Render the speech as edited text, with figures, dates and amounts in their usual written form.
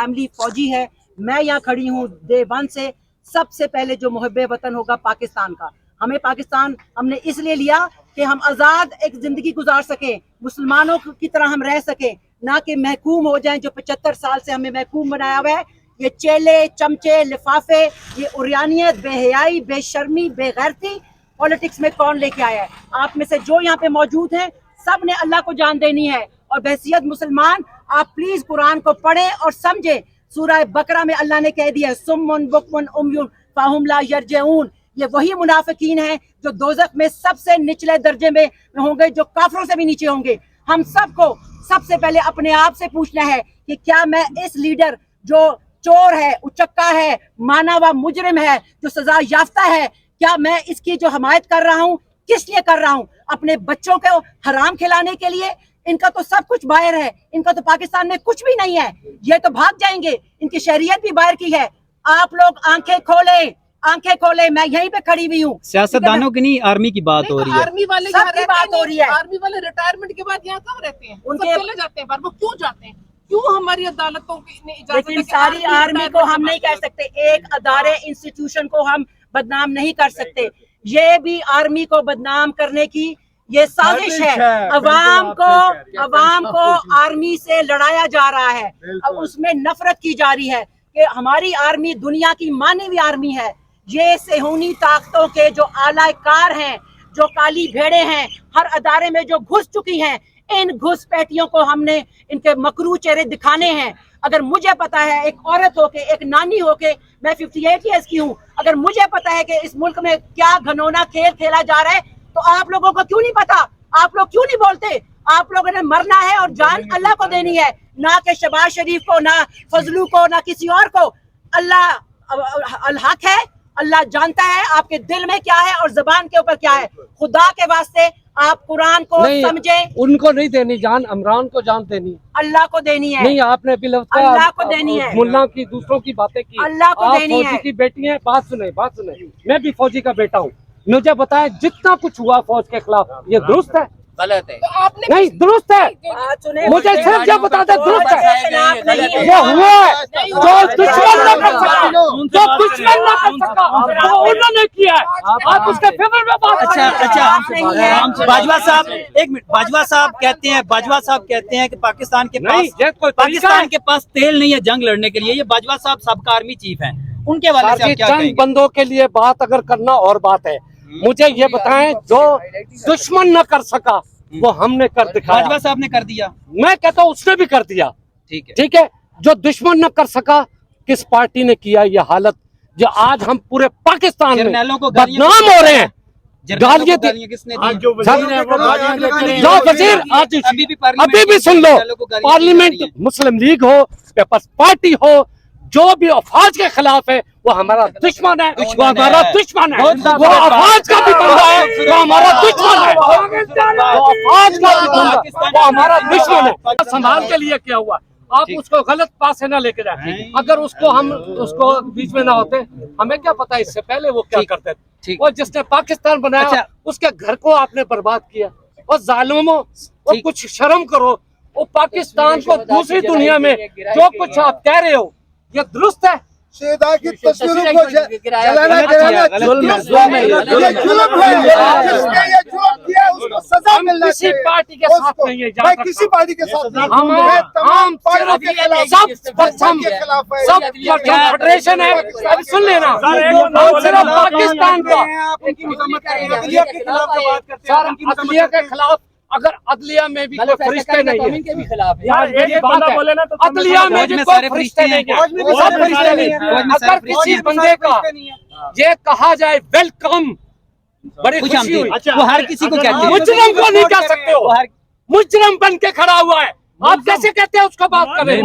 Family फौजी है, मैं यहाँ खड़ी हूँ डे वन से। सबसे पहले जो मुहब्बे वतन होगा पाकिस्तान का, हमें पाकिस्तान हमने इसलिए लिया कि हम आज़ाद एक ज़िंदगी गुजार सकें, मुसलमानों की तरह हम रह सकें, ना कि महकूम हो जाएं जो 75 साल से हमें महकूम बनाया हुआ है। ये चेले चमचे लिफाफे, ये उरियानियत, बेहयाई, बेशर्मी, बेगैरती पॉलिटिक्स में कौन लेके आया है? आप में से जो यहाँ पे मौजूद हैं सब ने अल्लाह को जान देनी है, और बहसियत मुसलमान आप प्लीज कुरान को पढ़े और समझे। सूरह बकरा में अल्लाह ने कह दिया है सुम्मुन बुक्मुन उम्युन फाहुम ला यरजिऊन। ये वही मुनाफिकीन हैं जो दोज़ख में सबसे निचले दर्जे में होंगे, जो काफरों से भी नीचे होंगे। हम सबको सबसे पहले अपने आप से पूछना है कि क्या मैं इस लीडर जो चोर है, उचक्का है, माना हुआ मुजरिम है, जो सजा याफ्ता है, क्या मैं इसकी जो हमायत कर रहा हूँ किस लिए कर रहा हूँ? अपने बच्चों को हराम खिलाने के लिए? इनका तो सब कुछ बाहर है, इनका तो पाकिस्तान में कुछ भी नहीं है, ये तो भाग जाएंगे, इनकी शरीयत भी बाहर की है। आप लोग आंखें खोले, मैं यहीं पे खड़ी हुई हूँ। सियासतदानों की नहीं, आर्मी की बात हो रही है, आर्मी वाले सबकी बात हो रही है। आर्मी वाले रिटायरमेंट के बाद यहाँ कब रहते हैं? उनके चले जाते हैं बाहर, वो क्यों जाते हैं? क्यों हमारी अदालतों की इजाजत? लेकिन सारी आर्मी को हम नहीं कह सकते, एक अदारे इंस्टीट्यूशन को हम बदनाम नहीं कर सकते। ये भी आर्मी को बदनाम करने की ये साजिश है। अवाम को आर्मी से लड़ाया जा रहा है, अब उसमें नफरत की जा रही है कि हमारी आर्मी दुनिया की मानी हुई आर्मी है। ये सेहूनी ताकतों के जो आलाकार हैं, जो काली भेड़े हैं, हर अदारे में जो घुस चुकी हैं, इन घुसपैठियों को हमने इनके मकरू चेहरे दिखाने हैं। अगर मुझे पता है, एक औरत होके, एक नानी होके, मैं 58 ईयर्स की हूँ, अगर मुझे पता है कि इस मुल्क में क्या घनौना खेल खेला जा रहा है, तो आप लोगों को क्यों नहीं पता? आप लोग क्यों नहीं बोलते? आप लोगों ने मरना है और जान अल्लाह को देनी है, ना कि शहबाज शरीफ को, ना फजलू को, ना किसी और को। अल्लाह हक है, अल्लाह जानता है आपके दिल में क्या है और जबान के ऊपर क्या है। खुदा के वास्ते आप कुरान को समझें। उनको नहीं देनी जान, इमरान को जान देनी, अल्लाह को देनी है। नहीं, आपने अल्लाह को देनी है। मुल्ला की दूसरों की बातें की, अल्लाह को देनी है। फौजी की बेटी है, बात सुने। मैं भी फौजी का बेटा हूँ, मुझे बताएं जितना कुछ हुआ फौज के खिलाफ, ये दुरुस्त है? गलत है। तो आपने नहीं, दुरुस्त है। मुझे सिर्फ ये बता दे दुरुस्त है। ये हुआ है जो दुश्मन न कर सका, वो उन्होंने किया है। आप उसके फेवर में बात। अच्छा, बाजवा साहब एक मिनट। बाजवा साहब कहते हैं कि पाकिस्तान के पास तेल नहीं है जंग लड़ने के लिए। ये बाजवा साहब सबका आर्मी चीफ हैं, उनके वाले से आप क्या कहेंगे? चंद बंदों के लिए बात अगर करना और बात है, मुझे ये बताएं जो दुश्मन न कर सका वो हमने कर दिखाया। बाजवा साहब ने कर दिया, मैं कहता हूँ उसने भी कर दिया। ठीक है, जो दुश्मन न कर सका, किस पार्टी ने किया ये हालत जो आज हम पूरे पाकिस्तान में बदनाम हो रहे हैं? गालियां किसने वजीर आज अभी भी सुन लो, पार्लियामेंट मुस्लिम लीग हो, पीपल्स पार्टी हो, जो भी अफवाज के खिलाफ है वो हमारा दुश्मन है, वो हमारा दुश्मन है। वो अफवाज का भी बंदा है, वो हमारा दुश्मन है। वो अफवाज का भी बंदा, वो हमारा दुश्मन है। संभाल के लिए क्या हुआ? आप उसको गलत पास से ना लेके जाए। अगर उसको बीच में ना होते, हमें क्या पता इससे पहले वो क्या करते थे। वो जिसने पाकिस्तान बनाया उसके घर को आपने बर्बाद किया। और जालिमों, वो कुछ शर्म करो। वो पाकिस्तान को दूसरी दुनिया में जो कुछ आप कह रहे हो ये दुरुस्त है? शहीदा की तस्वीरों को जलाना जुल्म है। जिसने ये जुल्म किया उसको सजा मिलना किसी चाहिए। पार्टी के साथ नहीं है, मैं किसी पार्टी के साथ नहीं, हम तमाम पार्टियों के खिलाफ, सब फेडरेशन है। अभी सुन लेना, हम सिर्फ पाकिस्तान का अदलिया के खिलाफ, अगर अदलिया में भी कोई फरिश्ते नहीं है यार, एक बात बोले ना, तो अदलिया में भी कोई फरिश्ते नहीं है। अगर किसी बंदे का ये कहा जाए वेलकम, बड़ी खुशी हुई। वो हर किसी को कहते हैं, मुजरिम को नहीं कह सकते हो। मुजरिम बन के खड़ा हुआ है, आप कैसे कहते हैं उसको बात कर रहे हैं?